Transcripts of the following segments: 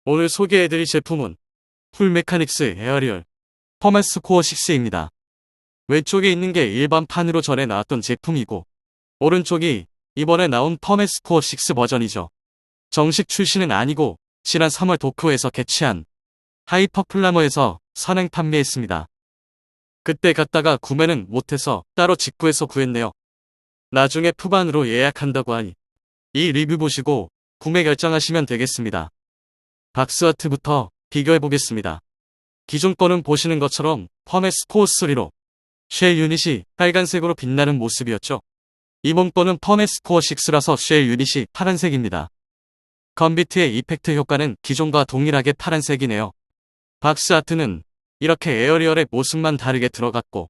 오늘 소개해드릴 제품은 풀메카닉스 에어리얼 퍼마스 코어 6입니다. 왼쪽에 있는 게 일반판으로 전에 나왔던 제품이고, 오른쪽이 이번에 나온 퍼마스 코어 6 버전이죠. 정식 출시는 아니고 지난 3월 도쿄에서 개최한 하이퍼플라머에서 선행 판매했습니다. 그때 갔다가 구매는 못해서 따로 직구해서 구했네요. 나중에 푸반으로 예약한다고 하니 이 리뷰 보시고 구매 결정하시면 되겠습니다. 박스아트부터 비교해보겠습니다. 기존 거는 보시는 것처럼 퍼마스 코어 3로 쉘 유닛이 빨간색으로 빛나는 모습이었죠. 이번 거는 퍼마스 코어 6라서 쉘 유닛이 파란색입니다. 건비트의 이펙트 효과는 기존과 동일하게 파란색이네요. 박스아트는 이렇게 에어리얼의 모습만 다르게 들어갔고,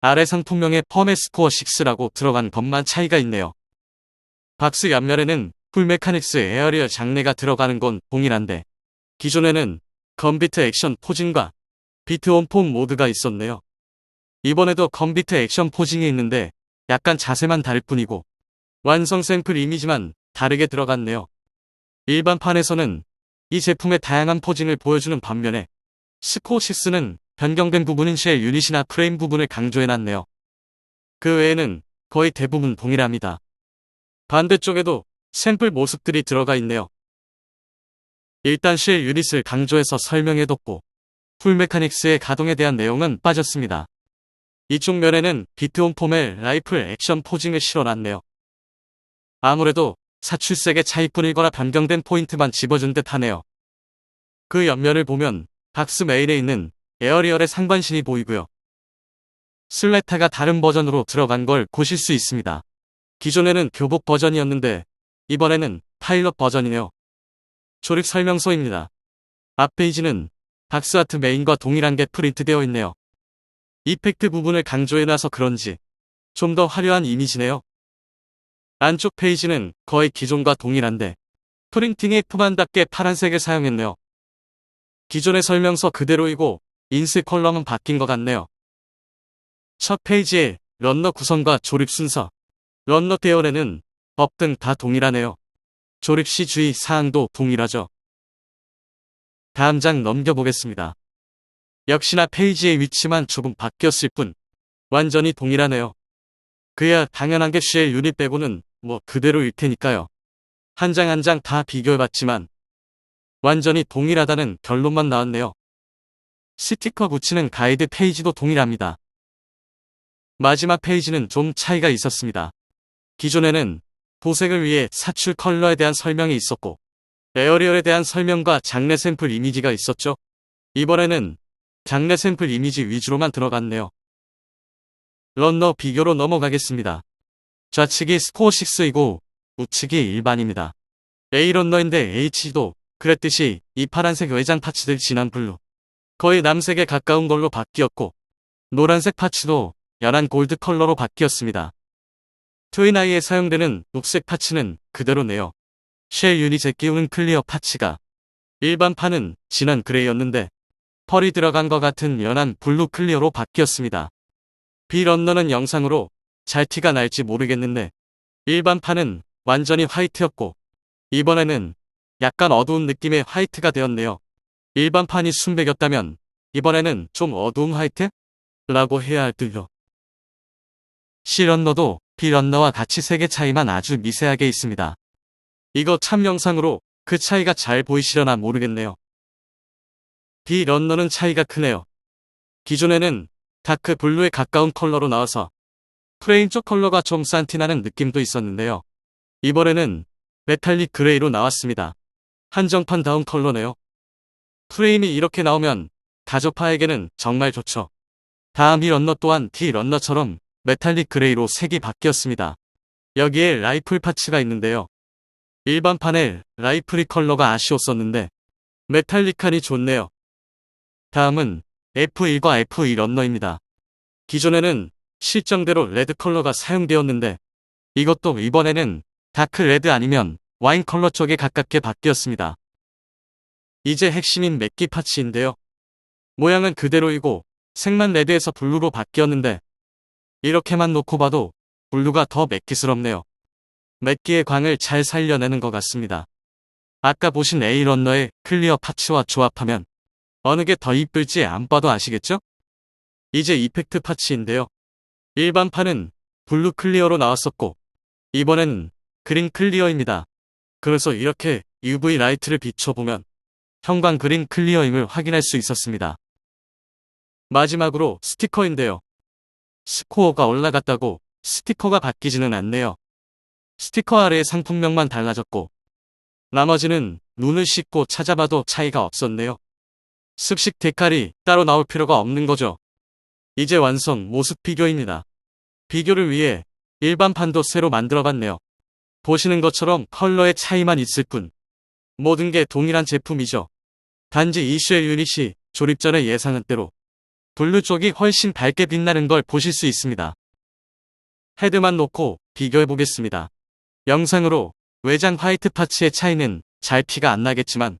아래 상품명에 퍼마스 코어 6라고 들어간 것만 차이가 있네요. 박스 옆면에는 풀메카닉스 에어리얼 장르가 들어가는 건 동일한데, 기존에는 건비트 액션 포징과 비트 온 폼 모드가 있었네요. 이번에도 건비트 액션 포징이 있는데 약간 자세만 다를 뿐이고, 완성 샘플 이미지만 다르게 들어갔네요. 일반판에서는 이 제품의 다양한 포징을 보여주는 반면에 스코어6는 변경된 부분인 쉘 유닛이나 프레임 부분을 강조해놨네요. 그 외에는 거의 대부분 동일합니다. 반대쪽에도 샘플 모습들이 들어가 있네요. 일단 쉘 유닛을 강조해서 설명해뒀고, 풀메카닉스의 가동에 대한 내용은 빠졌습니다. 이쪽 면에는 비트 온 폼의 라이플 액션 포징을 실어놨네요. 아무래도 사출색의 차이뿐일 거라 변경된 포인트만 집어준 듯 하네요. 그 옆면을 보면 박스 메인에 있는 에어리얼의 상반신이 보이고요. 슬레타가 다른 버전으로 들어간 걸 보실 수 있습니다. 기존에는 교복 버전이었는데 이번에는 파일럿 버전이네요. 조립 설명서입니다. 앞 페이지는 박스아트 메인과 동일한 게 프린트되어 있네요. 이펙트 부분을 강조해놔서 그런지 좀 더 화려한 이미지네요. 안쪽 페이지는 거의 기존과 동일한데 프린팅에 푸반답게 파란색을 사용했네요. 기존의 설명서 그대로이고 인스 컬럼은 바뀐 것 같네요. 첫 페이지에 런너 구성과 조립 순서, 런너 대열에는 법 등 다 동일하네요. 조립 시 주의 사항도 동일하죠. 다음 장 넘겨보겠습니다. 역시나 페이지의 위치만 조금 바뀌었을 뿐 완전히 동일하네요. 그야 당연한 게 쉘 유닛 빼고는 뭐 그대로일 테니까요. 한 장 한 장 다 비교해봤지만 완전히 동일하다는 결론만 나왔네요. 스티커 붙이는 가이드 페이지도 동일합니다. 마지막 페이지는 좀 차이가 있었습니다. 기존에는 도색을 위해 사출 컬러에 대한 설명이 있었고, 에어리얼에 대한 설명과 장내 샘플 이미지가 있었죠. 이번에는 장내 샘플 이미지 위주로만 들어갔네요. 런너 비교로 넘어가겠습니다. 좌측이 스코어 6이고 우측이 일반입니다. A 런너인데 H도 그랬듯이 이 파란색 외장 파츠들 진한 블루, 거의 남색에 가까운 걸로 바뀌었고, 노란색 파츠도 연한 골드 컬러로 바뀌었습니다. 트윈아이에 사용되는 녹색 파츠는 그대로네요. 쉘 유닛에 끼우는 클리어 파츠가 일반판은 진한 그레이였는데 펄이 들어간 것 같은 연한 블루 클리어로 바뀌었습니다. B 런너는 영상으로 잘 티가 날지 모르겠는데 일반판은 완전히 화이트였고 이번에는 약간 어두운 느낌의 화이트가 되었네요. 일반판이 순백이었다면 이번에는 좀 어두운 화이트? 라고 해야 할 듯요. C 런너도 B 런너와 같이 색의 차이만 아주 미세하게 있습니다. 이거 참 영상으로 그 차이가 잘 보이시려나 모르겠네요. B 런너는 차이가 크네요. 기존에는 다크 블루에 가까운 컬러로 나와서 프레임 쪽 컬러가 좀 산티나는 느낌도 있었는데요. 이번에는 메탈릭 그레이로 나왔습니다. 한정판 다운 컬러네요. 프레임이 이렇게 나오면 가족파에게는 정말 좋죠. 다음 이 런너 또한 D 런너처럼 메탈릭 그레이로 색이 바뀌었습니다. 여기에 라이플 파츠가 있는데요. 일반판에 라이플이 컬러가 아쉬웠었는데 메탈릭하니 좋네요. 다음은 F1과 F2 런너입니다. 기존에는 실정대로 레드 컬러가 사용되었는데 이것도 이번에는 다크 레드 아니면 와인 컬러 쪽에 가깝게 바뀌었습니다. 이제 핵심인 맥기 파츠인데요. 모양은 그대로이고 색만 레드에서 블루로 바뀌었는데 이렇게만 놓고 봐도 블루가 더 맥기스럽네요. 맥기의 광을 잘 살려내는 것 같습니다. 아까 보신 에이런너의 클리어 파츠와 조합하면 어느 게 더 이쁠지 안 봐도 아시겠죠? 이제 이펙트 파츠인데요. 일반 판은 블루 클리어로 나왔었고 이번엔 그린 클리어입니다. 그래서 이렇게 UV 라이트를 비춰보면 형광 그린 클리어임을 확인할 수 있었습니다. 마지막으로 스티커인데요. 스코어가 올라갔다고 스티커가 바뀌지는 않네요. 스티커 아래의 상품명만 달라졌고 나머지는 눈을 씻고 찾아봐도 차이가 없었네요. 습식 데칼이 따로 나올 필요가 없는 거죠. 이제 완성 모습 비교입니다. 비교를 위해 일반 판도 새로 만들어봤네요. 보시는 것처럼 컬러의 차이만 있을 뿐 모든 게 동일한 제품이죠. 단지 이슈의 유닛이 조립 전에 예상한 대로 블루 쪽이 훨씬 밝게 빛나는 걸 보실 수 있습니다. 헤드만 놓고 비교해 보겠습니다. 영상으로 외장 화이트 파츠의 차이는 잘 티가 안 나겠지만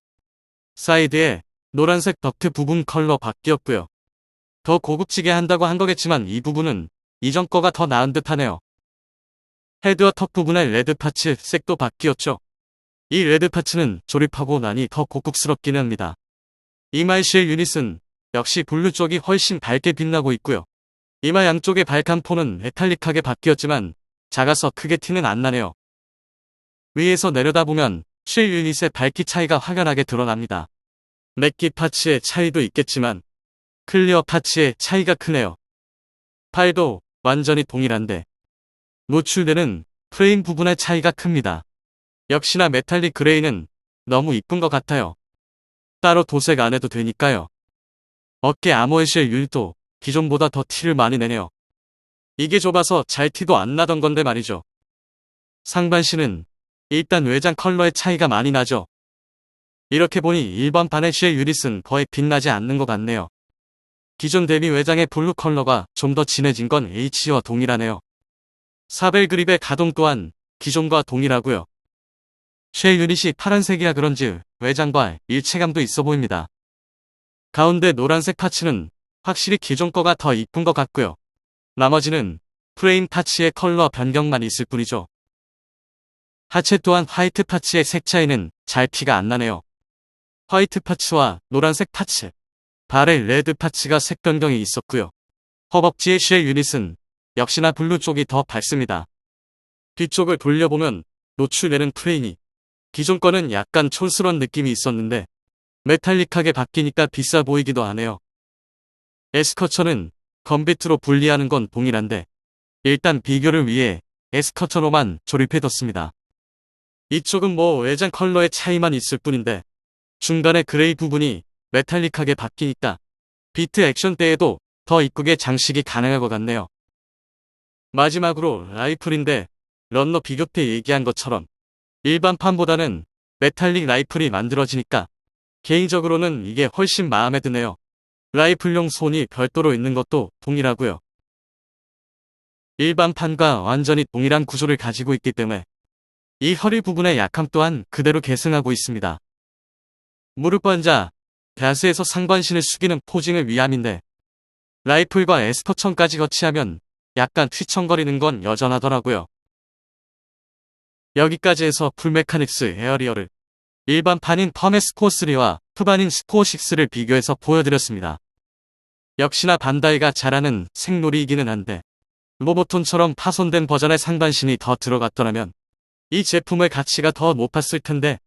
사이드에 노란색 덕트 부분 컬러 바뀌었고요. 더 고급지게 한다고 한 거겠지만 이 부분은 이전 거가 더 나은 듯 하네요. 헤드와 턱 부분의 레드 파츠 색도 바뀌었죠. 이 레드 파츠는 조립하고 나니 더 고급스럽기는 합니다. 이마이실 유닛은 역시 블루 쪽이 훨씬 밝게 빛나고 있고요. 이마 양쪽의 발칸폰은 메탈릭하게 바뀌었지만 작아서 크게 티는 안 나네요. 위에서 내려다보면 실 유닛의 밝기 차이가 확연하게 드러납니다. 맥기 파츠의 차이도 있겠지만 클리어 파츠의 차이가 크네요. 팔도 완전히 동일한데 노출되는 프레임 부분의 차이가 큽니다. 역시나 메탈릭 그레이는 너무 이쁜 것 같아요. 따로 도색 안 해도 되니까요. 어깨 아모에실 유닛도 기존보다 더 티를 많이 내네요. 이게 좁아서 잘 티도 안 나던 건데 말이죠. 상반신은 일단 외장 컬러의 차이가 많이 나죠. 이렇게 보니 일반 판의 쉘 유닛은 거의 빛나지 않는 것 같네요. 기존 대비 외장의 블루 컬러가 좀 더 진해진 건 H와 동일하네요. 사벨 그립의 가동 또한 기존과 동일하고요. 쉘 유닛이 파란색이라 그런지 외장과 일체감도 있어 보입니다. 가운데 노란색 파츠는 확실히 기존 거가 더 이쁜 것 같고요. 나머지는 프레임 파츠의 컬러 변경만 있을 뿐이죠. 하체 또한 화이트 파츠의 색 차이는 잘 티가 안 나네요. 화이트 파츠와 노란색 파츠, 발에 레드 파츠가 색 변경이 있었고요. 허벅지의 쉘 유닛은 역시나 블루 쪽이 더 밝습니다. 뒤쪽을 돌려보면 노출되는 프레임이 기존 거는 약간 촌스러운 느낌이 있었는데 메탈릭하게 바뀌니까 비싸 보이기도 하네요. 에스커처는 건비트로 분리하는 건 동일한데 일단 비교를 위해 에스커처로만 조립해뒀습니다. 이쪽은 뭐 외장 컬러의 차이만 있을 뿐인데 중간에 그레이 부분이 메탈릭하게 바뀌니까 비트 액션 때에도 더 이쁘게 장식이 가능할 것 같네요. 마지막으로 라이플인데 런너 비교 때 얘기한 것처럼 일반 판보다는 메탈릭 라이플이 만들어지니까 개인적으로는 이게 훨씬 마음에 드네요. 라이플용 손이 별도로 있는 것도 동일하고요. 일반 판과 완전히 동일한 구조를 가지고 있기 때문에 이 허리 부분의 약함 또한 그대로 계승하고 있습니다. 무릎 관자, 배아스에서 상반신을 숙이는 포징을 위함인데 라이플과 에스커천까지 거치하면 약간 휘청거리는 건 여전하더라고요. 여기까지 해서 풀메카닉스 에어리어를 일반 판인 펌의 스코어3와 후반인 스코어6를 비교해서 보여드렸습니다. 역시나 반다이가 잘하는 색놀이이기는 한데 로보톤처럼 파손된 버전의 상반신이 더 들어갔더라면 이 제품의 가치가 더 높았을 텐데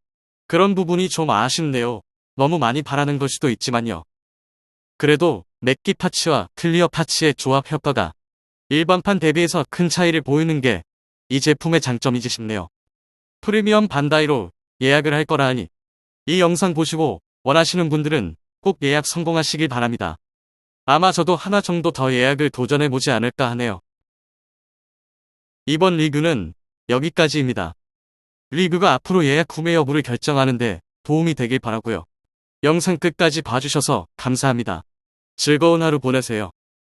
그런 부분이 좀 아쉽네요. 너무 많이 바라는 걸 수도 있지만요. 그래도 맥기 파츠와 클리어 파츠의 조합 효과가 일반판 대비해서 큰 차이를 보이는 게 이 제품의 장점이지 싶네요. 프리미엄 반다이로 예약을 할 거라 하니 이 영상 보시고 원하시는 분들은 꼭 예약 성공하시길 바랍니다. 아마 저도 하나 정도 더 예약을 도전해보지 않을까 하네요. 이번 리뷰는 여기까지입니다. 리뷰가 앞으로 예약 구매 여부를 결정하는데 도움이 되길 바라고요. 영상 끝까지 봐주셔서 감사합니다. 즐거운 하루 보내세요.